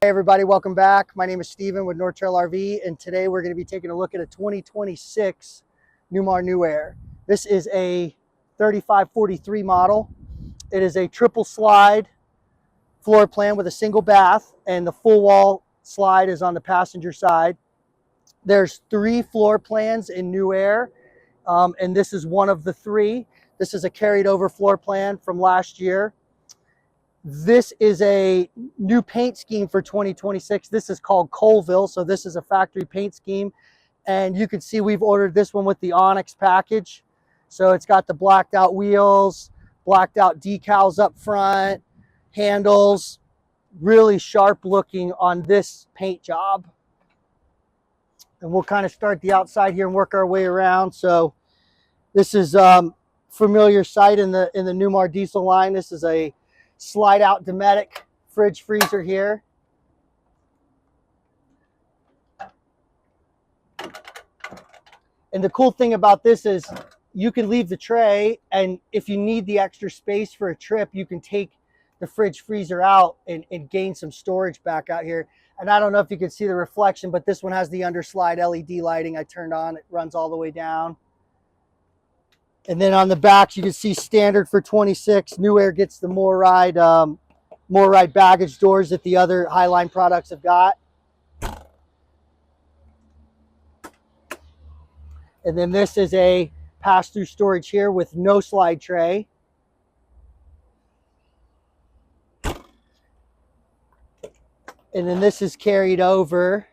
Hey everybody, welcome back. My name is Steven with North Trail RV, and today we're going to be taking a look at a 2026 Newmar New Aire. This is a 3543 model. It is a triple slide floor plan with a single bath, and the full wall slide is on the passenger side. There's 3 floor plans in New Aire, and this is one of the 3. This is a carried over floor plan from last year. This is a new paint scheme for 2026. This is called Colville, so this is a factory paint scheme. And you can see we've ordered this one with the Onyx package. So it's got the blacked out wheels, blacked out decals up front, handles, really sharp looking on this paint job. And we'll kind of start the outside here and work our way around. So this is familiar sight in the Newmar diesel line. This is a slide out Dometic fridge freezer here. And the cool thing about this is you can leave the tray, and if you need the extra space for a trip, you can take the fridge freezer out and gain some storage back out here. And I don't know if you can see the reflection, but this one has the underslide LED lighting I turned on. It runs all the way down. And then on the back, you can see standard for 26. New Aire gets the more ride baggage doors that the other Highline products have got. And then this is a pass-through storage here with no slide tray. And then this is carried over.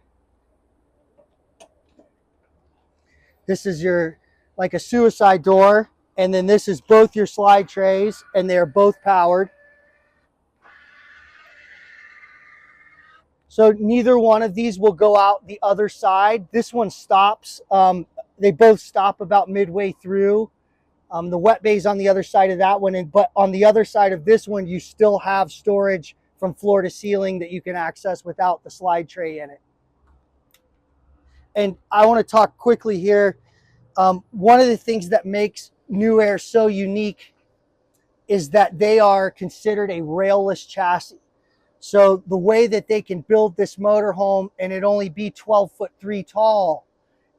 This is your like a suicide door, and then this is both your slide trays, and they're both powered. So neither one of these will go out the other side. This one stops. They both stop about midway through. The wet bay's on the other side of that one, but on the other side of this one, you still have storage from floor to ceiling that you can access without the slide tray in it. And I want to talk quickly here. One of the things that makes New Aire so unique is that they are considered a railless chassis. So the way that they can build this motorhome and it only be 12'3" tall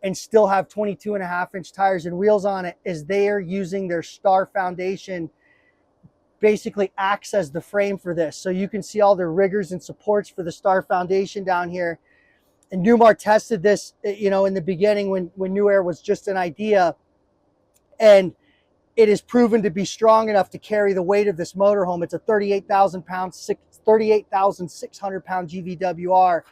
and still have 22.5-inch tires and wheels on it is they are using their Star Foundation basically acts as the frame for this. So you can see all their riggers and supports for the Star Foundation down here. And Newmar tested this, you know, in the beginning when New Aire was just an idea, and it is proven to be strong enough to carry the weight of this motorhome. It's a 38,600 pound GVWR,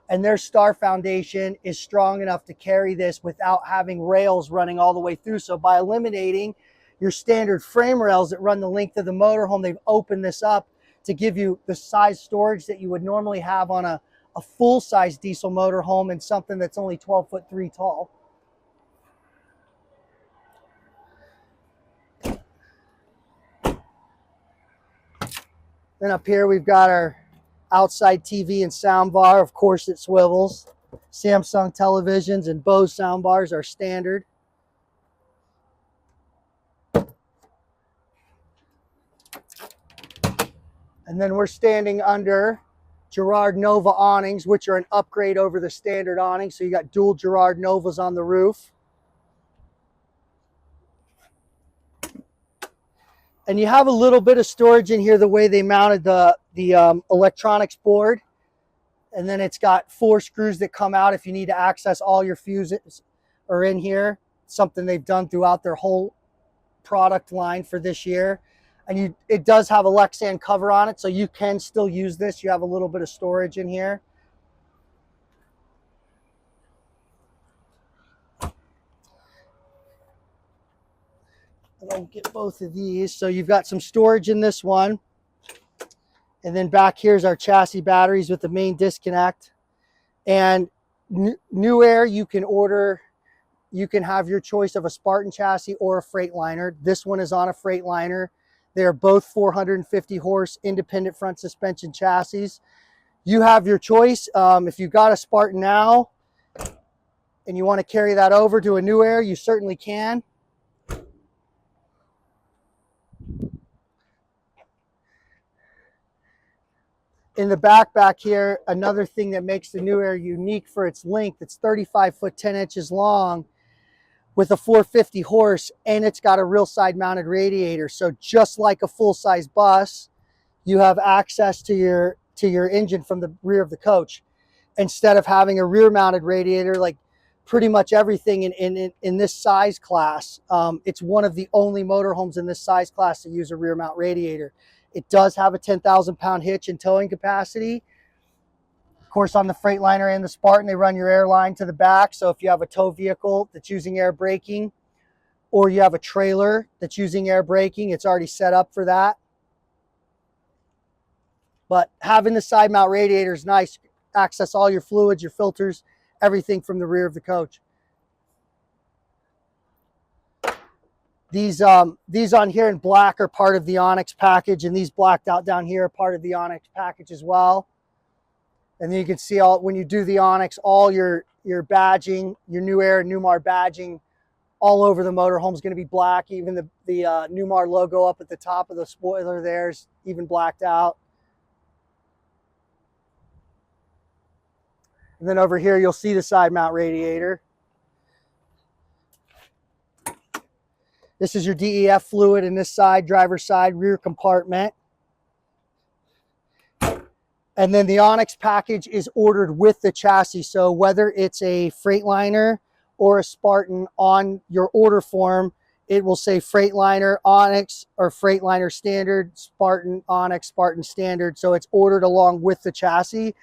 and their Star Foundation is strong enough to carry this without having rails running all the way through. So by eliminating your standard frame rails that run the length of the motorhome, they've opened this up to give you the size storage that you would normally have on a full-size diesel motorhome and something that's only 12'3" tall. Then up here we've got our outside TV and sound bar. Of course it swivels. Samsung televisions and Bose sound bars are standard. And then we're standing under Girard Nova awnings, which are an upgrade over the standard awning. So you got dual Girard Novas on the roof. And you have a little bit of storage in here the way they mounted the electronics board. And then it's got 4 screws that come out if you need to access all your fuses are in here. Something they've done throughout their whole product line for this year. And it does have a Lexan cover on it, so you can still use this. You have a little bit of storage in here. I'll get both of these. So you've got some storage in this one. And then back here's our chassis batteries with the main disconnect. And New Aire, you can have your choice of a Spartan chassis or a Freightliner. This one is on a Freightliner. They're both 450 horse independent front suspension chassis. You have your choice. If you've got a Spartan now and you want to carry that over to a New Aire, you certainly can. In the back here, another thing that makes the New Aire unique for its length, it's 35 foot 10 inches long with a 450 horse, and it's got a real side mounted radiator. So just like a full-size bus, you have access to your engine from the rear of the coach, instead of having a rear mounted radiator like pretty much everything in this size class. It's one of the only motorhomes in this size class to use a rear mount radiator. It does have a 10,000 pound hitch and towing capacity. Of course, on the Freightliner and the Spartan, they run your air line to the back. So if you have a tow vehicle that's using air braking, or you have a trailer that's using air braking, it's already set up for that. But having the side mount radiator is nice. Access all your fluids, your filters, everything from the rear of the coach. These on here in black are part of the Onyx package, and these blacked out down here are part of the Onyx package as well. And then you can see when you do the Onyx, all your badging, your New Aire, Newmar badging all over the motorhome is going to be black. Even the Newmar logo up at the top of the spoiler there is even blacked out. And then over here, you'll see the side mount radiator. This is your DEF fluid in this side, driver's side, rear compartment. And then the Onyx package is ordered with the chassis. So whether it's a Freightliner or a Spartan, on your order form, it will say Freightliner, Onyx, or Freightliner Standard, Spartan, Onyx, Spartan Standard. So it's ordered along with the chassis.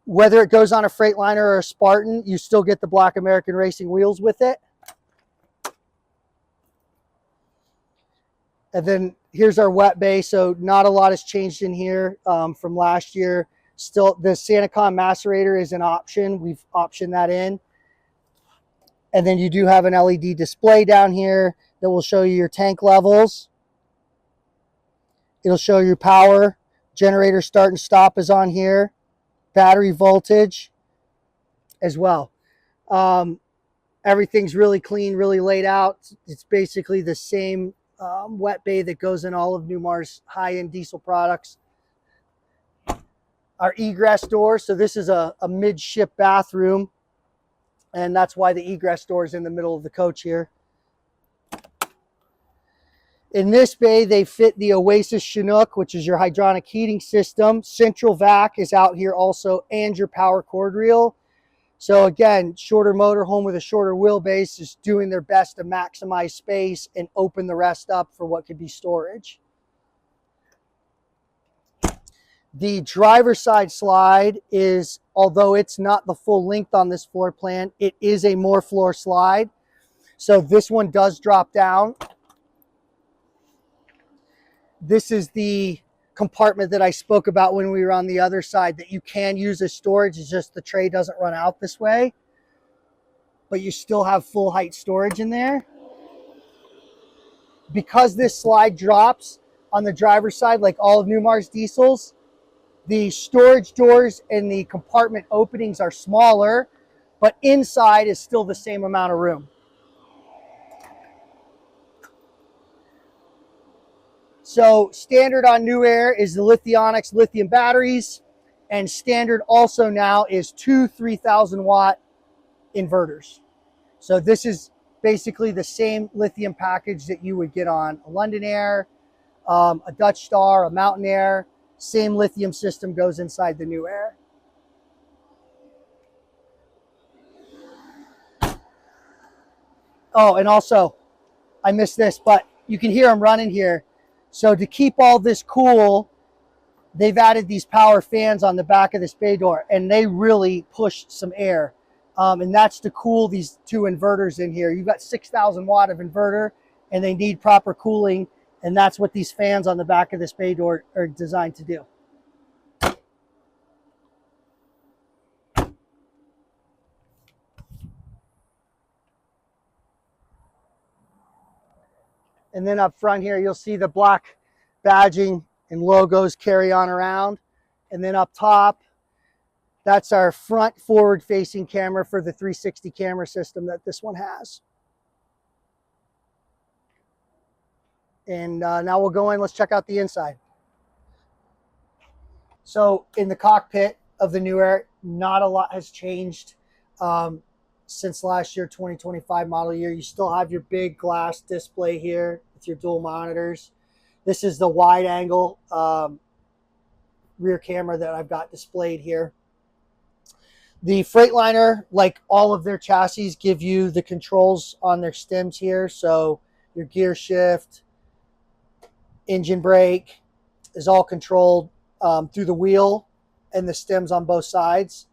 Whether it goes on a Freightliner or a Spartan, you still get the Black American Racing wheels with it. And then here's our wet bay. So not a lot has changed in here from last year. Still, the SantaCon macerator is an option. We've optioned that in. And then you do have an LED display down here that will show you your tank levels. It'll show you power. Generator start and stop is on here. Battery voltage as well. Everything's really clean, really laid out. It's basically the same wet bay that goes in all of Newmar's high-end diesel products. Our egress door. So this is a midship bathroom, and that's why the egress door is in the middle of the coach here. In this bay, they fit the Oasis Chinook, which is your hydronic heating system. Central vac is out here also, and your power cord reel. So again, shorter motorhome with a shorter wheelbase is doing their best to maximize space and open the rest up for what could be storage. The driver's side slide is, although it's not the full length on this floor plan, it is a more floor slide. So this one does drop down. This is the compartment that I spoke about when we were on the other side, that you can use as storage. It's just the tray doesn't run out this way, but you still have full height storage in there. Because this slide drops on the driver's side, like all of Newmar's diesels, the storage doors and the compartment openings are smaller, but inside is still the same amount of room. So standard on New Aire is the Onyx lithium batteries, and standard also now is 2 3,000 watt inverters. So this is basically the same lithium package that you would get on a London Aire, a Dutch Star, a Mountain Aire. Same lithium system goes inside the New Aire. Oh, and also, I missed this, but you can hear them running here. So to keep all this cool, they've added these power fans on the back of this bay door, and they really push some air. And that's to cool these two inverters in here. You've got 6,000 watt of inverter, and they need proper cooling, and that's what these fans on the back of this bay door are designed to do. And then up front here, you'll see the black badging and logos carry on around. And then up top, that's our front forward-facing camera for the 360 camera system that this one has. And now we'll go in, let's check out the inside. So in the cockpit of the New Aire, not a lot has changed since last year, 2025 model year. You still have your big glass display here with your dual monitors. This is the wide angle rear camera that I've got displayed here. The Freightliner, like all of their chassis, give you the controls on their stems here. So your gear shift, engine brake is all controlled through the wheel and the stems on both sides.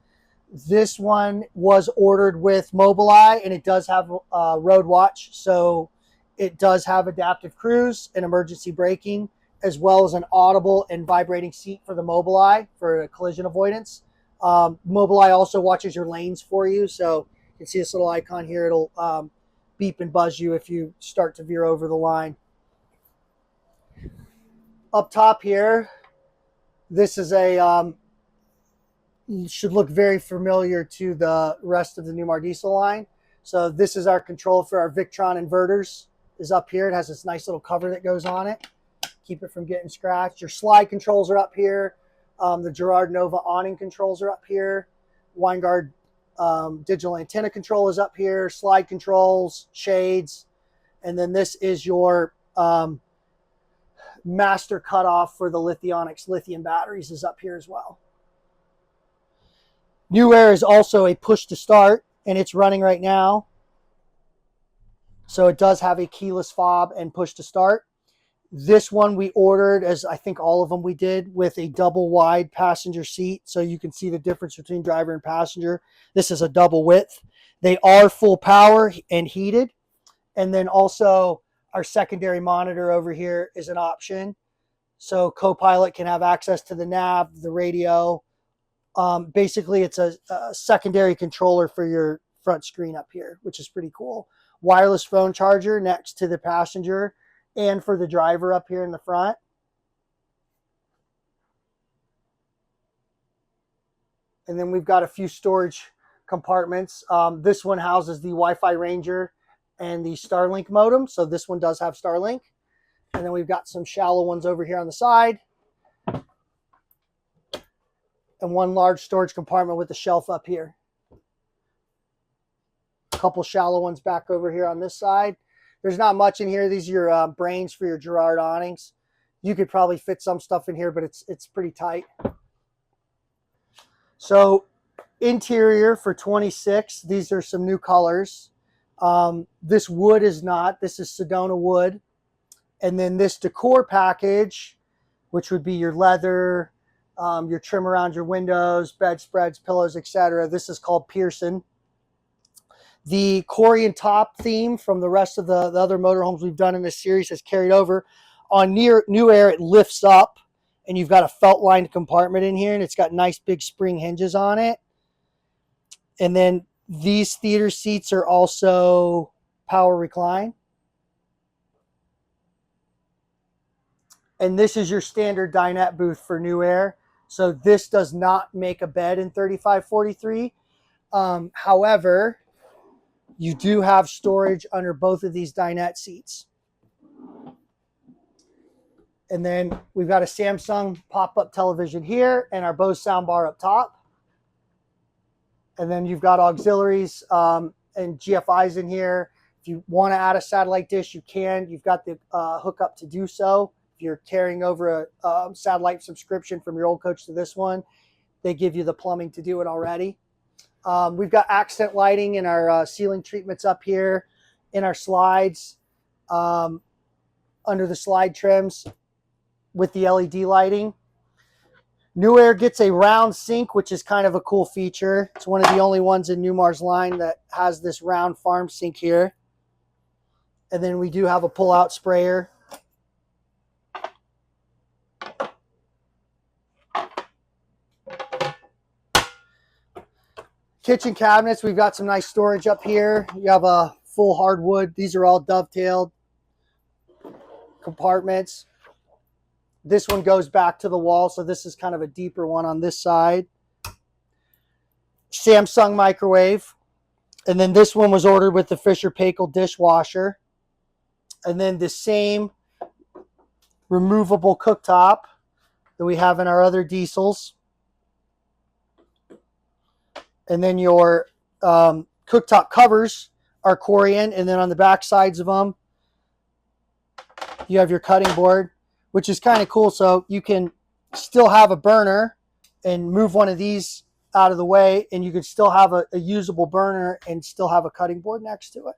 This one was ordered with Mobileye, and it does have road watch. So it does have adaptive cruise and emergency braking, as well as an audible and vibrating seat for the Mobileye for collision avoidance. Mobileye also watches your lanes for you. So you can see this little icon here. It'll beep and buzz you if you start to veer over the line. Up top here, this is a, should look very familiar to the rest of the Newmar diesel line. So this is our control for our Victron inverters is up here. It has this nice little cover that goes on it. Keep it from getting scratched. Your slide controls are up here. The Girard Nova awning controls are up here. Winegard digital antenna control is up here. Slide controls, shades. And then this is your master cutoff for the Onyx lithium batteries is up here as well. New Aire is also a push to start, and it's running right now. So it does have a keyless fob and push to start. This one we ordered, as I think all of them we did, with a double wide passenger seat. So you can see the difference between driver and passenger. This is a double width. They are full power and heated. And then also our secondary monitor over here is an option. So co-pilot can have access to the nav, the radio. Basically, it's a secondary controller for your front screen up here, which is pretty cool. Wireless phone charger next to the passenger and for the driver up here in the front. And then we've got a few storage compartments. This one houses the Wi-Fi Ranger and the Starlink modem. So this one does have Starlink. And then we've got some shallow ones over here on the side. And one large storage compartment with a shelf up here. A couple shallow ones back over here on this side. There's not much in here. These are your brains for your Girard awnings. You could probably fit some stuff in here, but it's pretty tight. So interior for 26, these are some new colors. This wood is not. This is Sedona wood. And then this decor package, which would be your leather, your trim around your windows, bedspreads, pillows, etc. This is called Pearson. The Corian top theme from the rest of the other motorhomes we've done in this series has carried over. On New Aire, it lifts up, and you've got a felt-lined compartment in here, and it's got nice big spring hinges on it. And then these theater seats are also power recline. And this is your standard dinette booth for New Aire. So this does not make a bed in 3543. However, you do have storage under both of these dinette seats. And then we've got a Samsung pop-up television here and our Bose soundbar up top. And then you've got auxiliaries and GFIs in here. If you want to add a satellite dish, you can. You've got the hookup to do so. If you're carrying over a satellite subscription from your old coach to this one, they give you the plumbing to do it already. We've got accent lighting in our ceiling treatments up here, in our slides, under the slide trims with the LED lighting. New Aire gets a round sink, which is kind of a cool feature. It's one of the only ones in Newmar's line that has this round farm sink here. And then we do have a pull-out sprayer. Kitchen cabinets, we've got some nice storage up here. You have a full hardwood. These are all dovetailed compartments. This one goes back to the wall, so this is kind of a deeper one on this side. Samsung microwave. And then this one was ordered with the Fisher-Paykel dishwasher. And then the same removable cooktop that we have in our other diesels. And then your cooktop covers are Corian, and then on the back sides of them, you have your cutting board, which is kind of cool. So you can still have a burner and move one of these out of the way, and you could still have a usable burner and still have a cutting board next to it.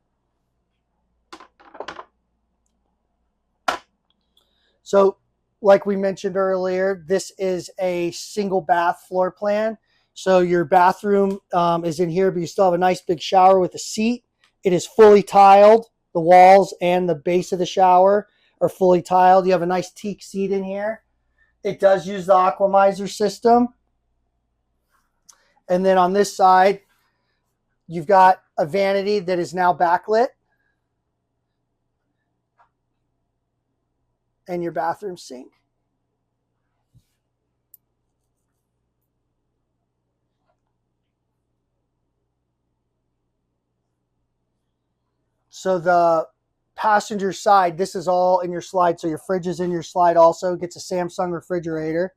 So like we mentioned earlier, this is a single bath floor plan. So your bathroom is in here, but you still have a nice big shower with a seat. It is fully tiled. The walls and the base of the shower are fully tiled. You have a nice teak seat in here. It does use the Aquamizer system. And then on this side, you've got a vanity that is now backlit. And your bathroom sink. So the passenger side, this is all in your slide. So your fridge is in your slide also. It gets a Samsung refrigerator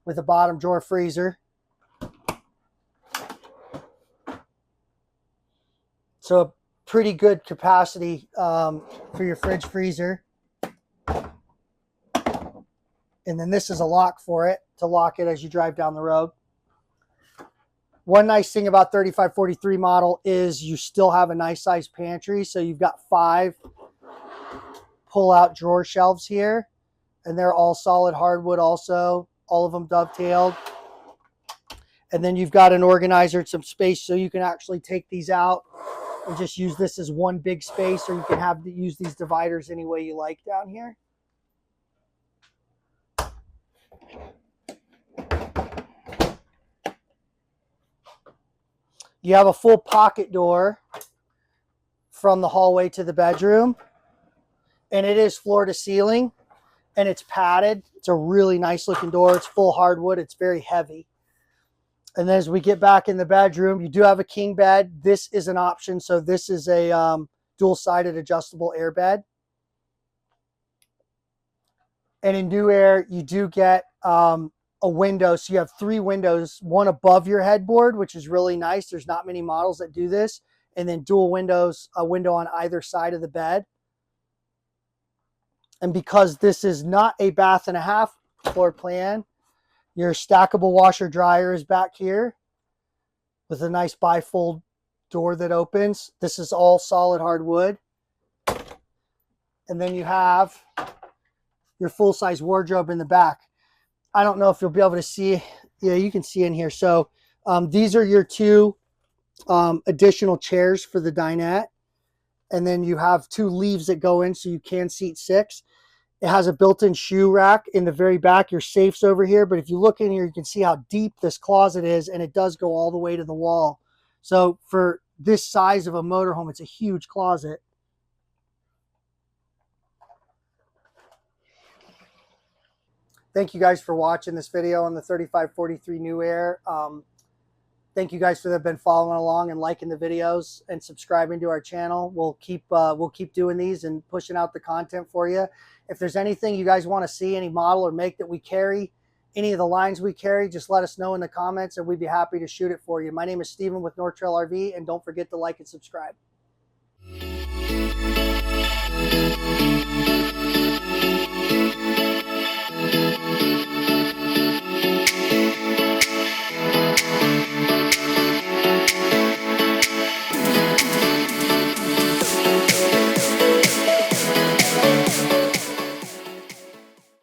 with a bottom drawer freezer. So a pretty good capacity for your fridge freezer. And then this is a lock for it to lock it as you drive down the road. One nice thing about 3543 model is you still have a nice size pantry. So you've got 5 pull-out drawer shelves here. And they're all solid hardwood also. All of them dovetailed. And then you've got an organizer and some space so you can actually take these out and just use this as one big space, or you can use these dividers any way you like down here. You have a full pocket door from the hallway to the bedroom, and it is floor to ceiling, and it's padded. It's a really nice looking door. It's full hardwood. It's very heavy. And then as we get back in the bedroom, you do have a king bed. This is an option. So this is a dual-sided adjustable air bed. And in New Aire, you do get a window. So you have 3 windows, one above your headboard, which is really nice. There's not many models that do this. And then dual windows, a window on either side of the bed. And because this is not a bath and a half floor plan, your stackable washer dryer is back here with a nice bifold door that opens. This is all solid hardwood. And then you have your full-size wardrobe in the back. I don't know if you'll be able to see. Yeah, you can see in here. So these are your 2 additional chairs for the dinette. And then you have 2 leaves that go in so you can seat 6. It has a built-in shoe rack in the very back. Your safe's over here. But if you look in here, you can see how deep this closet is. And it does go all the way to the wall. So for this size of a motorhome, it's a huge closet. Thank you guys for watching this video on the 3543 New Aire. Thank you guys for been following along and liking the videos and subscribing to our channel. We'll keep doing these and pushing out the content for you. If there's anything you guys want to see, any model or make that we carry, any of the lines we carry, just let us know in the comments and we'd be happy to shoot it for you. My name is Steven with North Trail RV, and don't forget to like and subscribe.